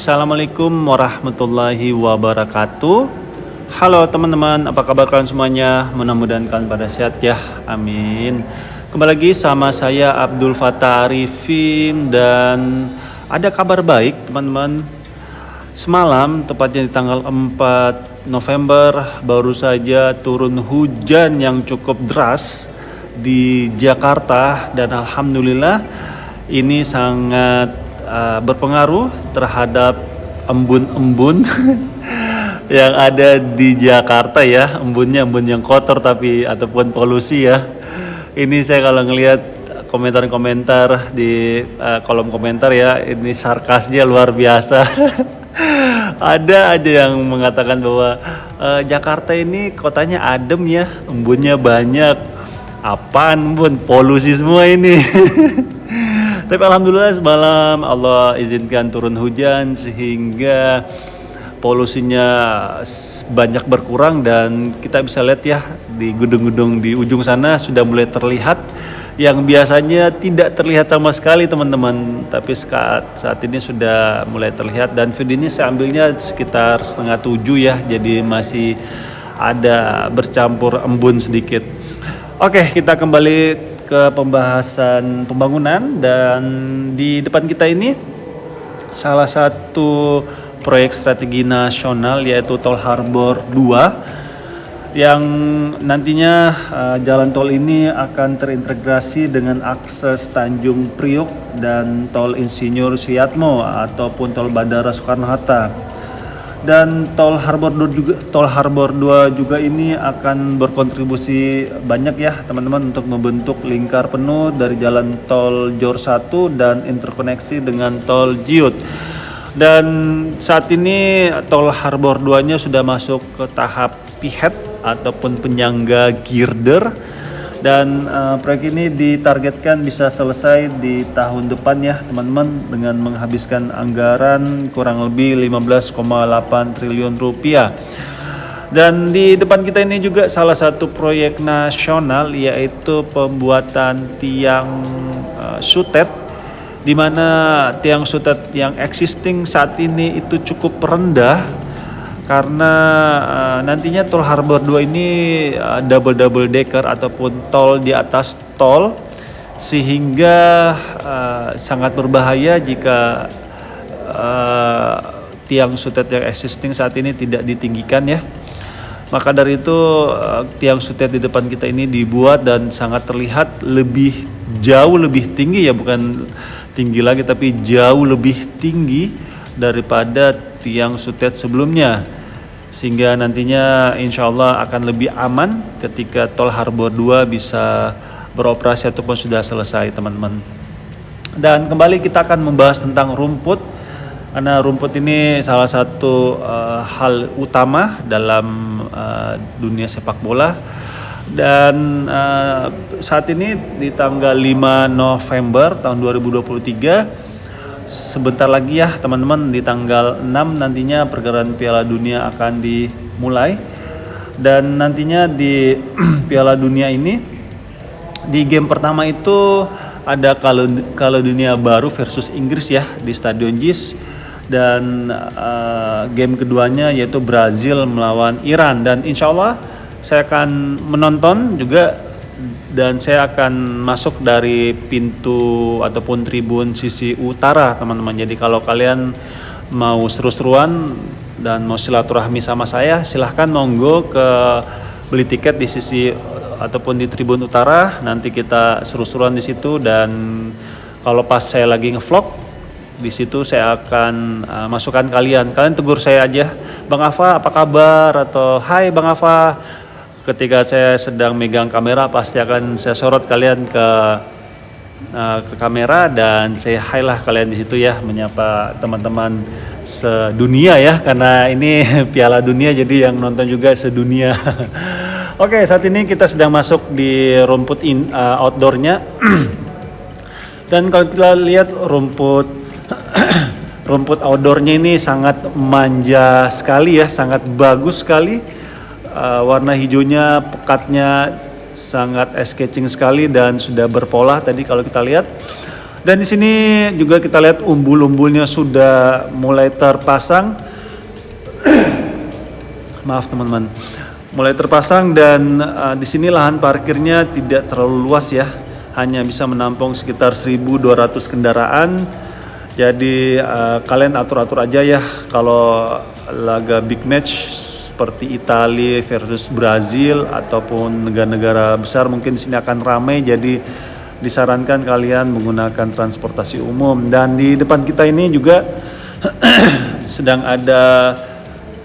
Assalamualaikum warahmatullahi wabarakatuh. Halo teman-teman, apa kabar kalian semuanya? Mudah-mudahan kalian pada sehat ya, amin. Kembali lagi sama saya Abdul Fattah Arifin dan ada kabar baik teman-teman. Semalam, tepatnya di tanggal 4 November, baru saja turun hujan yang cukup deras di Jakarta dan alhamdulillah ini sangat berpengaruh terhadap embun-embun yang ada di Jakarta ya, embun yang kotor tapi ataupun polusi ya. Ini saya kalau ngelihat komentar-komentar di kolom komentar ya, ini sarkasnya luar biasa. Ada aja yang mengatakan bahwa Jakarta ini kotanya adem ya, embunnya banyak. Apaan embun, polusi semua ini. Tapi alhamdulillah semalam Allah izinkan turun hujan sehingga polusinya banyak berkurang dan kita bisa lihat ya di gedung-gedung di ujung sana sudah mulai terlihat yang biasanya tidak terlihat sama sekali teman-teman, tapi saat ini sudah mulai terlihat dan video ini saya ambilnya sekitar 6:30 ya, jadi masih ada bercampur embun sedikit. Oke, kita kembali ke pembahasan pembangunan dan di depan kita ini salah satu proyek strategi nasional yaitu Tol Harbor 2 yang nantinya jalan tol ini akan terintegrasi dengan akses Tanjung Priok dan Tol Insinyur Suyatmo ataupun Tol Bandara Soekarno-Hatta. Dan Tol Harbor 2 juga ini akan berkontribusi banyak ya teman-teman untuk membentuk lingkar penuh dari jalan tol Jor 1 dan interkoneksi dengan tol Jiut. Dan saat ini Tol Harbor 2-nya sudah masuk ke tahap pihet ataupun penyangga girder dan proyek ini ditargetkan bisa selesai di tahun depan ya teman-teman dengan menghabiskan anggaran kurang lebih 15,8 triliun rupiah. Dan di depan kita ini juga salah satu proyek nasional yaitu pembuatan tiang sutet, di mana tiang sutet yang existing saat ini itu cukup rendah karena nantinya Tol Harbor 2 ini double decker ataupun tol di atas tol sehingga sangat berbahaya jika tiang sutet yang existing saat ini tidak ditinggikan ya. Maka dari itu tiang sutet di depan kita ini dibuat dan sangat terlihat jauh lebih tinggi ya, bukan tinggi lagi tapi jauh lebih tinggi daripada tiang sutet sebelumnya, sehingga nantinya insya Allah akan lebih aman ketika Tol Harbor 2 bisa beroperasi ataupun sudah selesai teman-teman. Dan kembali kita akan membahas tentang rumput, karena rumput ini salah satu hal utama dalam dunia sepak bola. Dan saat ini di tanggal 5 November tahun 2023 sebentar lagi ya teman-teman, di tanggal 6 nantinya pergelaran Piala Dunia akan dimulai. Dan nantinya di Piala Dunia ini di game pertama itu ada Kaledonia Baru versus Inggris ya di Stadion JIS, dan game keduanya yaitu Brazil melawan Iran. Dan insya Allah saya akan menonton juga dan saya akan masuk dari pintu ataupun tribun sisi utara teman-teman. Jadi kalau kalian mau seru-seruan dan mau silaturahmi sama saya, silahkan monggo ke beli tiket di sisi ataupun di tribun utara. Nanti kita seru-seruan di situ, dan kalau pas saya lagi ngevlog di situ saya akan masukkan kalian tegur saya aja, Bang Afa apa kabar, atau Hai Bang Afa. Ketika saya sedang megang kamera pasti akan saya sorot kalian ke kamera dan saya hai lah kalian di situ ya, menyapa teman-teman sedunia ya, karena ini Piala Dunia jadi yang nonton juga sedunia. Oke, saat ini kita sedang masuk di rumput outdoornya. Dan kalau kita lihat rumput outdoornya ini sangat manja sekali ya, sangat bagus sekali. Warna hijaunya, pekatnya sangat eye-catching sekali dan sudah berpola tadi kalau kita lihat. Dan di sini juga kita lihat umbul-umbulnya sudah mulai terpasang. Maaf teman-teman, mulai terpasang dan di sini lahan parkirnya tidak terlalu luas ya, hanya bisa menampung sekitar 1.200 kendaraan. Jadi kalian atur-atur aja ya kalau laga big match seperti Italia versus Brazil ataupun negara-negara besar mungkin di sini akan ramai. Jadi disarankan kalian menggunakan transportasi umum. Dan di depan kita ini juga sedang ada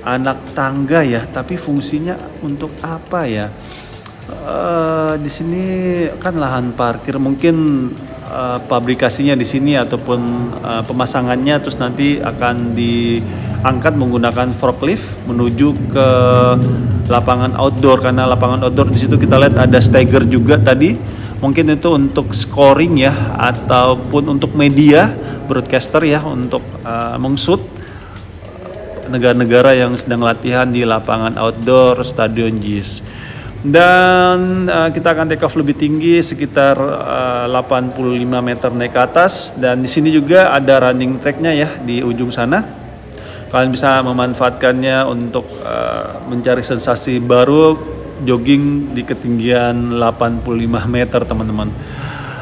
anak tangga ya, tapi fungsinya untuk apa ya? Di sini kan lahan parkir, mungkin pabrikasinya di sini ataupun pemasangannya terus nanti akan diangkat menggunakan forklift menuju ke lapangan outdoor, karena lapangan outdoor di situ kita lihat ada stagger juga tadi. Mungkin itu untuk scoring ya, ataupun untuk media broadcaster ya, untuk mengshoot negara-negara yang sedang latihan di lapangan outdoor Stadion JIS. Dan kita akan take off lebih tinggi sekitar 85 meter naik ke atas. Dan di sini juga ada running tracknya ya di ujung sana. Kalian bisa memanfaatkannya untuk mencari sensasi baru, jogging di ketinggian 85 meter teman-teman,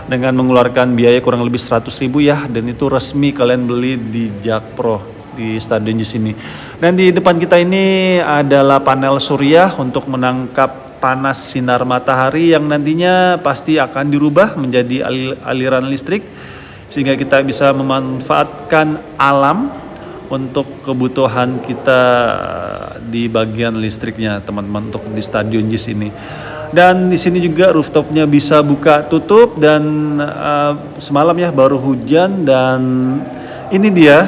dengan mengeluarkan biaya kurang lebih 100.000 ya, dan itu resmi kalian beli di Jakpro di Stadion JIS ini. Dan di depan kita ini adalah panel surya untuk menangkap panas sinar matahari yang nantinya pasti akan dirubah menjadi aliran listrik sehingga kita bisa memanfaatkan alam untuk kebutuhan kita di bagian listriknya teman-teman, untuk di Stadion JIS ini. Dan di sini juga rooftopnya bisa buka tutup, dan semalam ya baru hujan, dan ini dia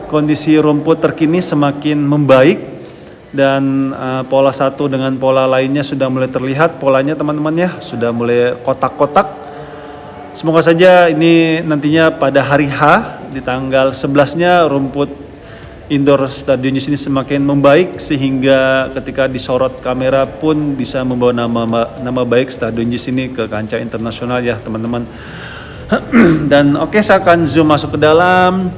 kondisi rumput terkini semakin membaik, dan pola satu dengan pola lainnya sudah mulai terlihat polanya teman-teman ya, sudah mulai kotak-kotak. Semoga saja ini nantinya pada hari H di tanggal 11-nya rumput indoor Stadion JIS ini semakin membaik sehingga ketika disorot kamera pun bisa membawa nama baik Stadion JIS ini ke kancah internasional ya teman-teman. Dan oke, saya akan zoom masuk ke dalam.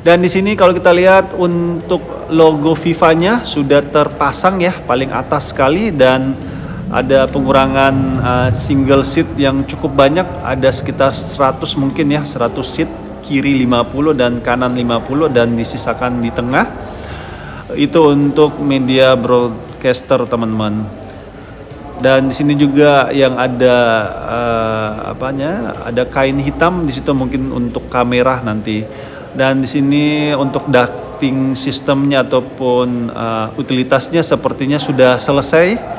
Dan di sini kalau kita lihat untuk logo FIFA-nya sudah terpasang ya paling atas sekali, dan ada pengurangan single seat yang cukup banyak, ada sekitar 100 mungkin ya, 100 seat, kiri 50 dan kanan 50, dan disisakan di tengah. Itu untuk media broadcaster teman-teman. Dan di sini juga yang ada ada kain hitam di situ mungkin untuk kamera nanti. Dan di sini untuk ducting sistemnya ataupun utilitasnya sepertinya sudah selesai.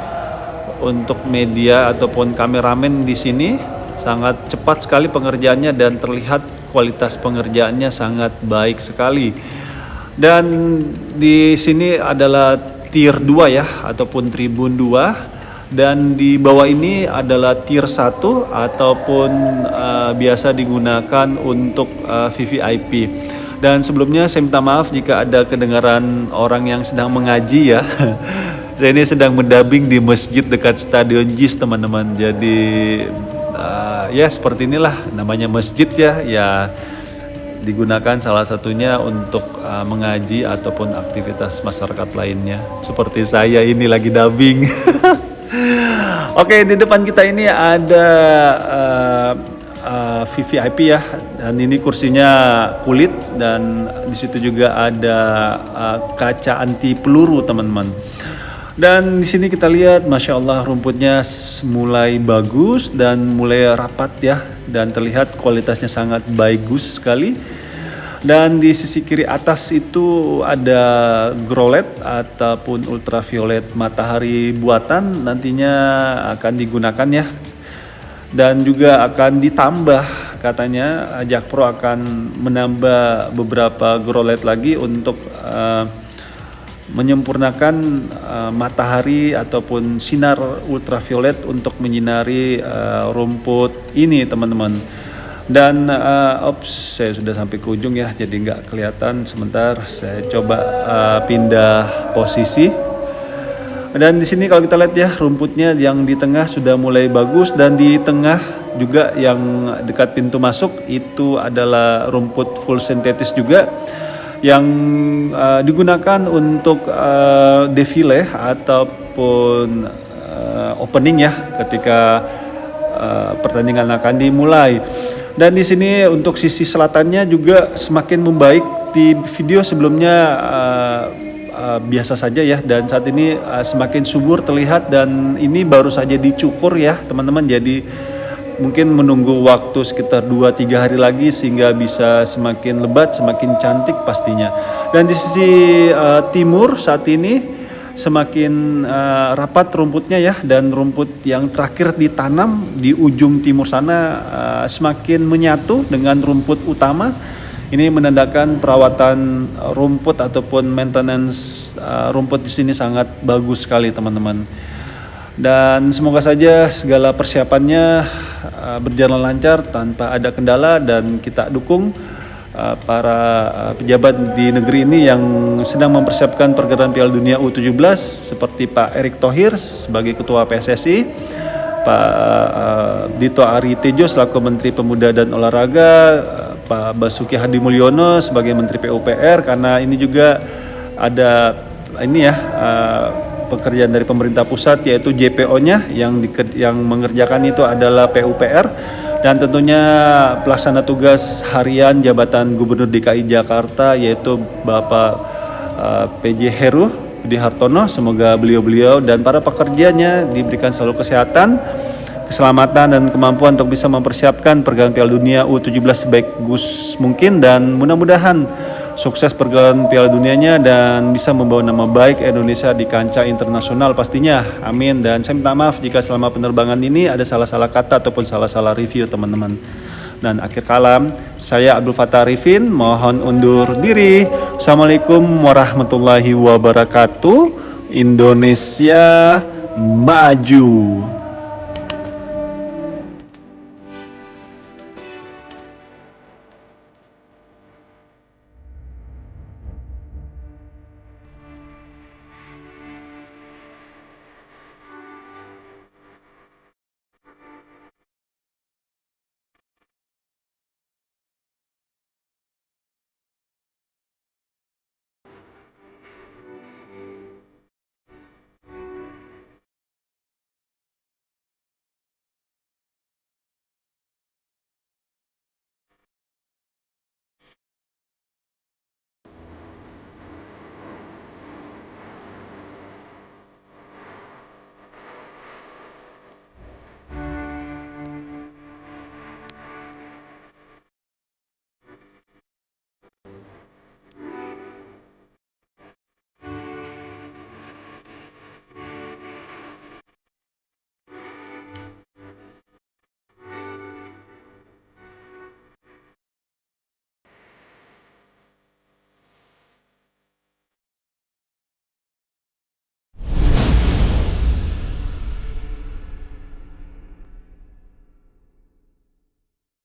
Untuk media ataupun kameramen di sini sangat cepat sekali pengerjaannya dan terlihat kualitas pengerjaannya sangat baik sekali. Dan di sini adalah tier 2 ya, ataupun tribun 2, dan di bawah ini adalah tier 1 ataupun biasa digunakan untuk VVIP. Dan sebelumnya saya minta maaf jika ada kedengaran orang yang sedang mengaji ya. Saya ini sedang mendubbing di masjid dekat Stadion JIS teman-teman. Jadi ya seperti inilah namanya masjid ya digunakan salah satunya untuk mengaji ataupun aktivitas masyarakat lainnya. Seperti saya ini lagi dubbing. Oke, di depan kita ini ada VVIP ya, dan ini kursinya kulit, dan di situ juga ada kaca anti peluru teman-teman. Dan di sini kita lihat, masya Allah, rumputnya mulai bagus dan mulai rapat ya, dan terlihat kualitasnya sangat bagus sekali. Dan di sisi kiri atas itu ada grow LED ataupun ultraviolet matahari buatan, nantinya akan digunakan ya. Dan juga akan ditambah, katanya Jakpro akan menambah beberapa grow LED lagi untuk menyempurnakan matahari ataupun sinar ultraviolet untuk menyinari rumput ini teman-teman. Dan saya sudah sampai ke ujung ya, jadi nggak kelihatan. Sebentar saya coba pindah posisi. Dan di sini kalau kita lihat ya, rumputnya yang di tengah sudah mulai bagus, dan di tengah juga yang dekat pintu masuk itu adalah rumput full sintetis juga yang digunakan untuk defile ataupun opening ya ketika pertandingan akan dimulai. Dan di sini untuk sisi selatannya juga semakin membaik. Di video sebelumnya biasa saja ya, dan saat ini semakin subur terlihat, dan ini baru saja dicukur ya teman-teman, jadi mungkin menunggu waktu sekitar 2-3 hari lagi sehingga bisa semakin lebat, semakin cantik pastinya. Dan di sisi timur saat ini semakin rapat rumputnya ya, dan rumput yang terakhir ditanam di ujung timur sana semakin menyatu dengan rumput utama. Ini menandakan perawatan rumput ataupun maintenance rumput di sini sangat bagus sekali teman-teman. Dan semoga saja segala persiapannya berjalan lancar tanpa ada kendala, dan kita dukung para pejabat di negeri ini yang sedang mempersiapkan pergerakan Piala Dunia U17 seperti Pak Erick Thohir sebagai Ketua PSSI, Pak Dito Ari Tejo selaku Menteri Pemuda dan Olahraga, Pak Basuki Hadi Mulyono sebagai Menteri PUPR, karena ini juga ada ini ya pekerjaan dari pemerintah pusat, yaitu JPO-nya yang mengerjakan itu adalah PUPR, dan tentunya pelaksana tugas harian jabatan Gubernur DKI Jakarta yaitu Bapak PJ Heru Budi Hartono. Semoga beliau dan para pekerjanya diberikan selalu kesehatan, keselamatan, dan kemampuan untuk bisa mempersiapkan pergelaran Piala Dunia U17 sebagus mungkin, dan mudah-mudahan sukses pergelaran Piala Dunianya dan bisa membawa nama baik Indonesia di kancah internasional pastinya. Amin. Dan saya minta maaf jika selama penerbangan ini ada salah-salah kata ataupun salah-salah review teman-teman. Dan akhir kalam, saya Abdul Fattah Arifin mohon undur diri. Assalamualaikum warahmatullahi wabarakatuh. Indonesia maju.